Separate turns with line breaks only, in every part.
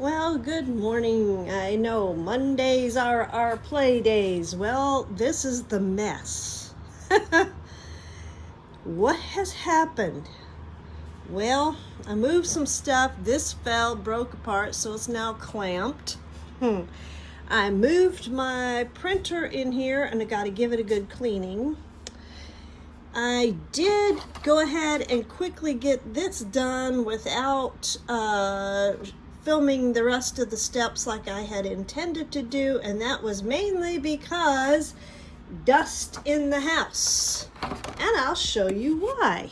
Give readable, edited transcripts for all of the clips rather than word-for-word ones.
Well, good morning. I know Mondays are our play days. Well, this is the mess. What has happened? Well, I moved some stuff. This fell, broke apart, so it's now clamped. I moved my printer in here and I got to give it a good cleaning. I did go ahead and quickly get this done without filming the rest of the steps like I had intended to do, and that was mainly because dust in the house. And I'll show you why.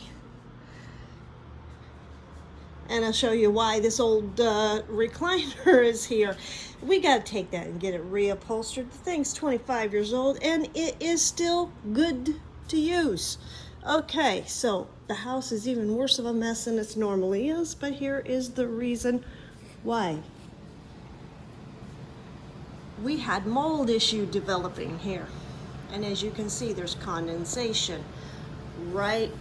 And I'll show you why this old recliner is here. We got to take that and get it reupholstered. The thing's 25 years old and it is still good to use. Okay, so the house is even worse of a mess than it normally is, but here is the reason why. We had mold issue developing here. And as you can see, there's condensation right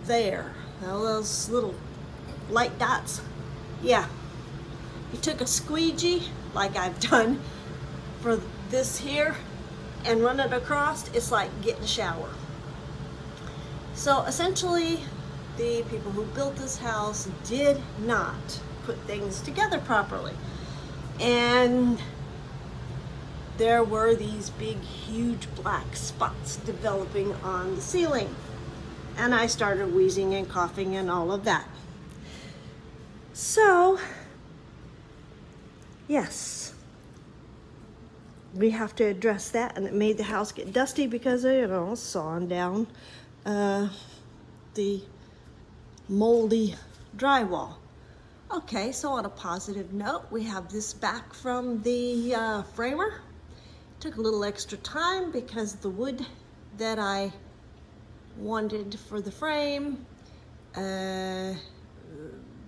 there. Now those little light dots. Yeah. You took a squeegee, like I've done for this here, and run it across, it's like getting a shower. So essentially, the people who built this house did not put things together properly. And there were these big, huge black spots developing on the ceiling. And I started wheezing and coughing and all of that. So, yes, we have to address that, and it made the house get dusty because of, sawing down the moldy drywall. Okay, so on a positive note, we have this back from the framer. Took a little extra time because the wood that I wanted for the frame, the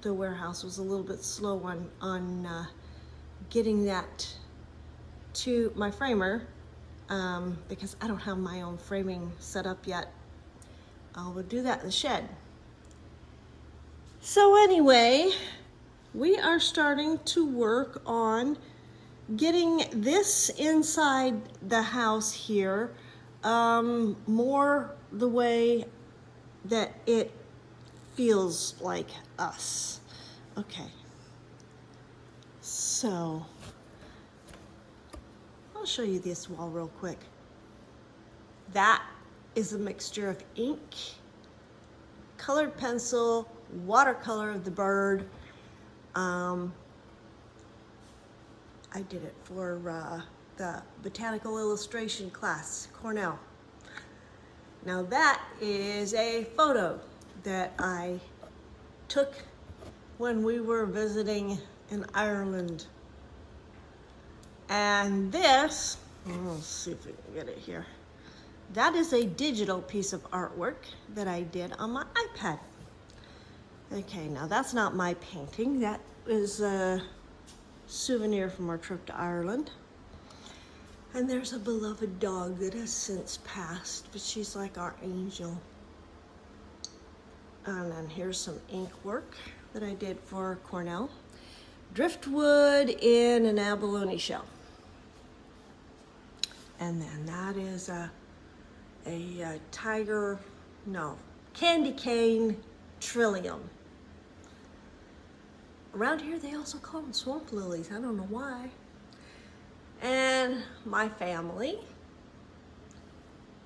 warehouse was a little bit slow on getting that to my framer because I don't have my own framing set up yet. I will do that in the shed. So anyway, we are starting to work on getting this inside the house here more the way that it feels like us. Okay, so I'll show you this wall real quick. That is a mixture of ink, colored pencil, watercolor of the bird. I did it for the botanical illustration class, Cornell. Now that is a photo that I took when we were visiting in Ireland. And this, let's see if we can get it here. That is a digital piece of artwork that I did on my iPad. Okay, now that's not my painting. That is a souvenir from our trip to Ireland. And there's a beloved dog that has since passed, but she's like our angel. And then here's some ink work that I did for Cornell. Driftwood in an abalone shell. And then that is a candy cane trillium. Around here they also call them swamp lilies. I don't know why. And my family.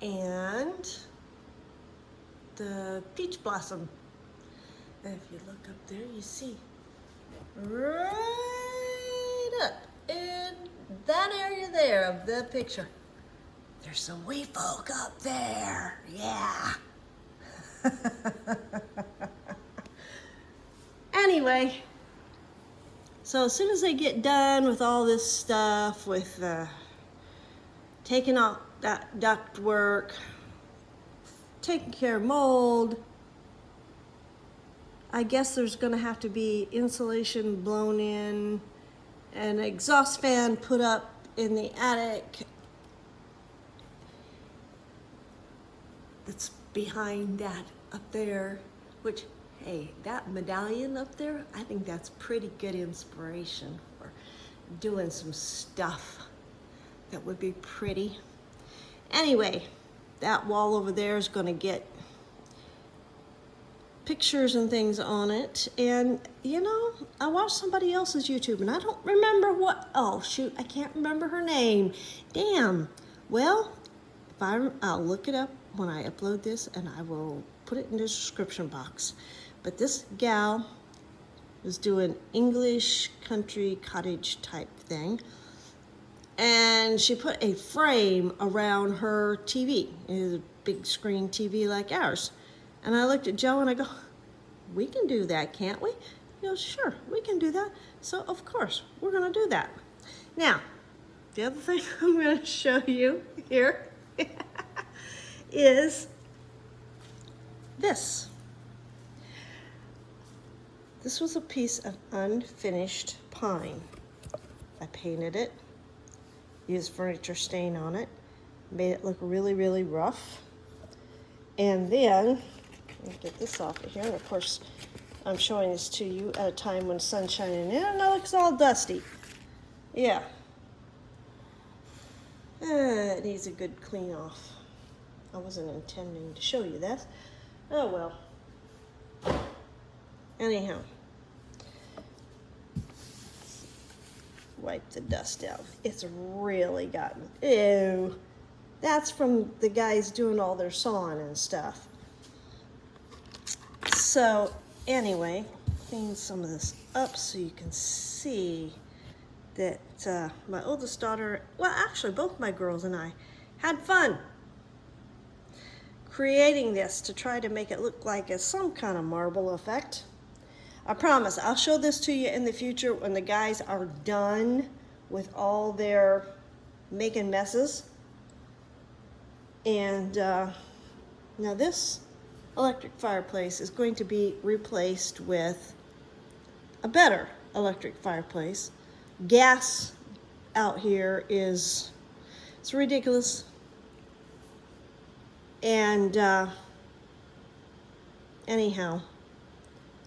And the peach blossom. And if you look up there, you see right up in that area there of the picture. There's some wee folk up there, yeah. Anyway, so as soon as I get done with all this stuff, with taking out that duct work, taking care of mold, I guess there's gonna have to be insulation blown in, an exhaust fan put up in the attic. It's behind that up there, which Hey, that medallion up there, I think that's pretty good inspiration for doing some stuff that would be pretty. Anyway, that wall over there is going to get pictures and things on it. And you know, I watched somebody else's YouTube and I don't remember oh shoot, I can't remember her name. Damn. Well, I'll look it up when I upload this and I will put it in the description box. But this gal was doing English country cottage type thing. And she put a frame around her TV. It is a big screen TV like ours. And I looked at Joe and I go, we can do that, can't we? He goes, sure, we can do that. So of course, we're gonna do that. Now, the other thing I'm gonna show you here is this. This was a piece of unfinished pine. I painted it, used furniture stain on it, made it look really, really rough. And then, let me get this off of here. And of course, I'm showing this to you at a time when the sun's shining in and it looks all dusty. Yeah. It needs a good clean off. I wasn't intending to show you this. Oh well. Anyhow. Wipe the dust out. It's really gotten, ew. That's from the guys doing all their sawing and stuff. So anyway, clean some of this up so you can see that my oldest daughter, well actually both my girls and I had fun creating this to try to make it look like some kind of marble effect. I promise I'll show this to you in the future when the guys are done with all their making messes. And now this electric fireplace is going to be replaced with a better electric fireplace. Gas out here it's ridiculous. And anyhow,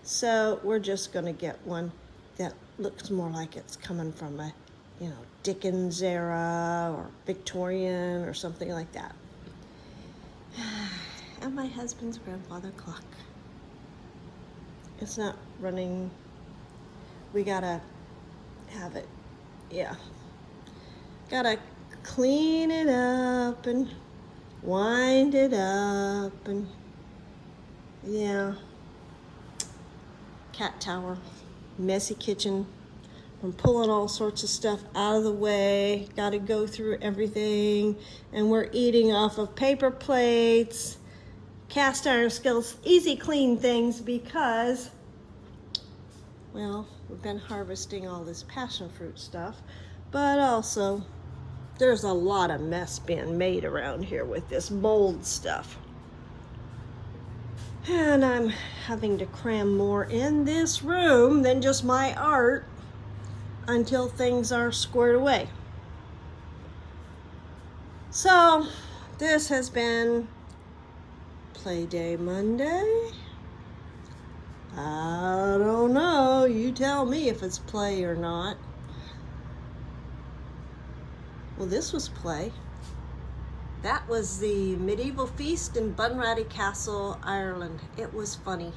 so we're just gonna get one that looks more like it's coming from a, you know, Dickens era or Victorian or something like that. And my husband's grandfather clock. It's not running. We gotta have it, yeah. Gotta clean it up and wind it up and, yeah. Cat tower, messy kitchen. I'm pulling all sorts of stuff out of the way. Got to go through everything. And we're eating off of paper plates, cast iron skillets, easy clean things because, well, we've been harvesting all this passion fruit stuff, but also there's a lot of mess being made around here with this mold stuff. And I'm having to cram more in this room than just my art until things are squared away. So this has been Play Day Monday. I don't know, you tell me if it's play or not. Well, this was play. That was the medieval feast in Bunratty Castle, Ireland. It was funny.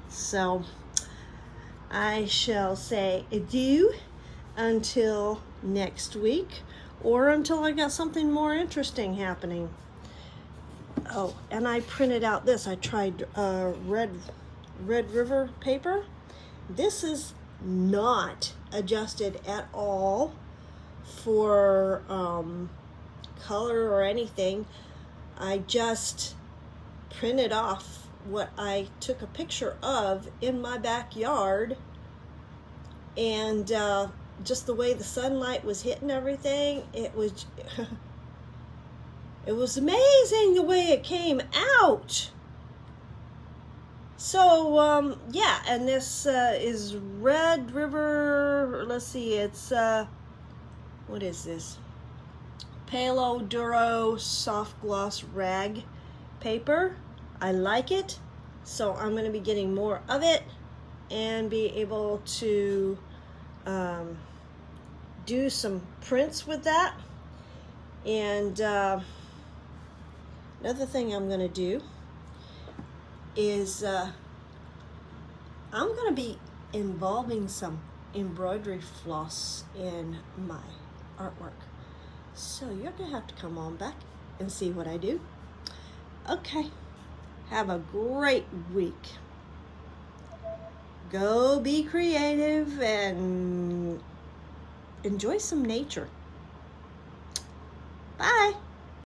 So I shall say adieu until next week or until I got something more interesting happening. Oh, and I printed out this. I tried Red River paper. This is not adjusted at all for color or anything. I just printed off what I took a picture of in my backyard, and just the way the sunlight was hitting everything, it was it was amazing the way it came out. So yeah, and this is Red River, let's see, it's what is this? Palo Duro soft gloss rag paper. I like it, so I'm going to be getting more of it and be able to do some prints with that. And another thing I'm going to do is I'm going to be involving some embroidery floss in my artwork. So you're going to have to come on back and see what I do. Okay, have a great week. Go be creative and enjoy some nature. Bye.